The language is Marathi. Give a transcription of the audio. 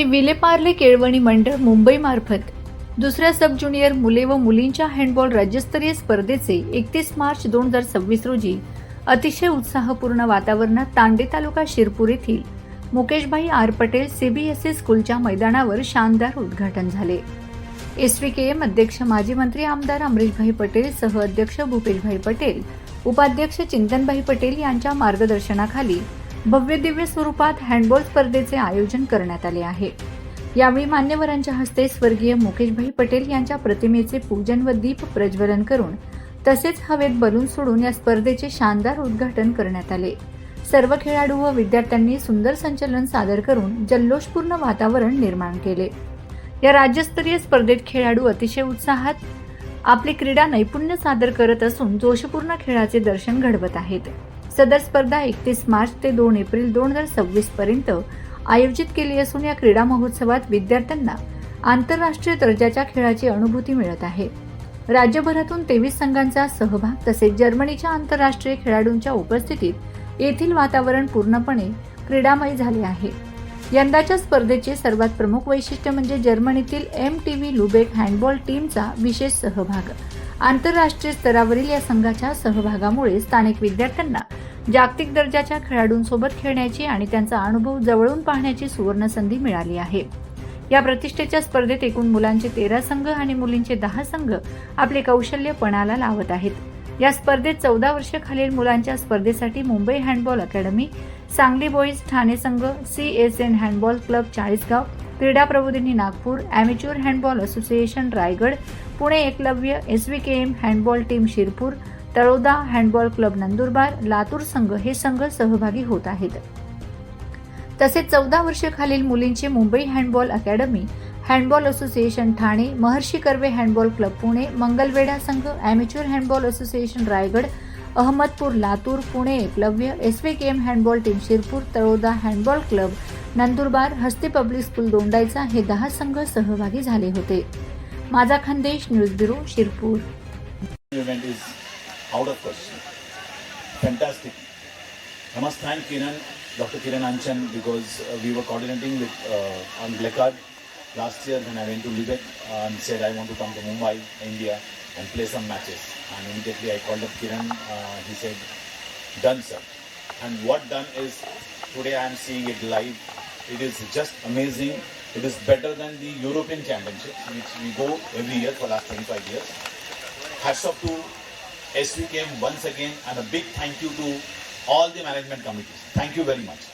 श्री विलेपार्ले केळवणी मंडळ मुंबईमार्फत दुसऱ्या सब ज्युनियर मुले व मुलींच्या हँडबॉल राज्यस्तरीय स्पर्धेचे 31 मार्च 2026 रोजी अतिशय उत्साहपूर्ण वातावरणात तांडे तालुका शिरपूर येथील मुकेशभाई आर पटेल सीबीएसई स्कूलच्या मैदानावर शानदार उद्घाटन झाले। एसव्हीकेएम अध्यक्ष माजी मंत्री आमदार अमरीशभाई पटेल, सह अध्यक्ष भूपेशभाई पटेल, उपाध्यक्ष चिंतनभाई पटेल यांच्या मार्गदर्शनाखाली भव्य दिव्य स्वरूपात हँडबॉल स्पर्धेचे आयोजन करण्यात आले आहे। यावेळी मान्यवरांच्या हस्ते स्वर्गीय मुकेशभाई पटेल यांच्या प्रतिमेचे पूजन व दीप प्रज्वलन करून तसेच हवेत बलून सोडून या स्पर्धेचे शानदार उद्घाटन करण्यात आले। सर्व खेळाडू व विद्यार्थ्यांनी सुंदर संचलन सादर करून जल्लोषपूर्ण वातावरण निर्माण केले। या राज्यस्तरीय स्पर्धेत खेळाडू अतिशय उत्साहात आपली क्रीडा नैपुण्य सादर करत असून जोशपूर्ण खेळाचे दर्शन घडवत आहेत। सदर स्पर्धा 31 मार्च ते 2 एप्रिल 2026 पर्यंत आयोजित केली असून या क्रीडा महोत्सवात विद्यार्थ्यांना आंतरराष्ट्रीय दर्जाच्या खेळाची अनुभूती मिळत आहे। राज्यभरातून 23 संघांचा सहभाग तसेच जर्मनीच्या आंतरराष्ट्रीय खेळाडूंच्या उपस्थितीत येथील वातावरण पूर्णपणे क्रीडामय झाले आहे। यंदाच्या स्पर्धेचे सर्वात प्रमुख वैशिष्ट्य म्हणजे जर्मनीतील MTV लुबेक हँडबॉल टीमचा विशेष सहभाग। आंतरराष्ट्रीय स्तरावरील या संघाच्या सहभागामुळे स्थानिक विद्यार्थ्यांना जागतिक दर्जाच्या खेळाडूंसोबत खेळण्याची आणि त्यांचा अनुभव जवळून पाहण्याची सुवर्ण संधी मिळाली आहे। या प्रतिष्ठेच्या स्पर्धेत एकूण मुलांचे 13 संघ आणि मुलींचे 10 संघ आपले कौशल्य पणाला लावत आहेत। या स्पर्धेत 14 वर्षे खालील मुलांच्या स्पर्धेसाठी Mumbai handball academy, Sangli boys Thane संघ, CSN handball club Chalisgaon, Krida Prabodhini Nagpur, amateur handball association Raigad, Pune Eklavya, SVKM handball team Shirpur, Taloda handball club Nandurbar, Latur संघ हे संघ सहभागी होत आहेत। तसेच 14 वर्षे खालील मुलींचे Mumbai handball academy, handball association Thane, Maharshi Karve handball club Pune, Mangalwedha संघ, amateur handball association Raigad, Ahmedpur Latur, Pune Eklavya, SVKM handball team Shirpur, Taloda handball club Nandurbar, Hasti public school Dondaicha हे 10 संघ सहभागी झाले होते। माझा Khandesh news bureau Shirpur. Out of question. Fantastic. I must thank Kiran, Dr. Kiran Anchan, because we were coordinating with on Blackard last year when I went to Lübeck and said I want to come to Mumbai, India and play some matches. And immediately I called up Kiran. He said, "Done, sir." And what done is today I am seeing it live. It is just amazing. It is better than the European Championships, which we go every year for last 25 years. Hats off to SVKM once again, and a big thank you to all the management committees. Thank you very much.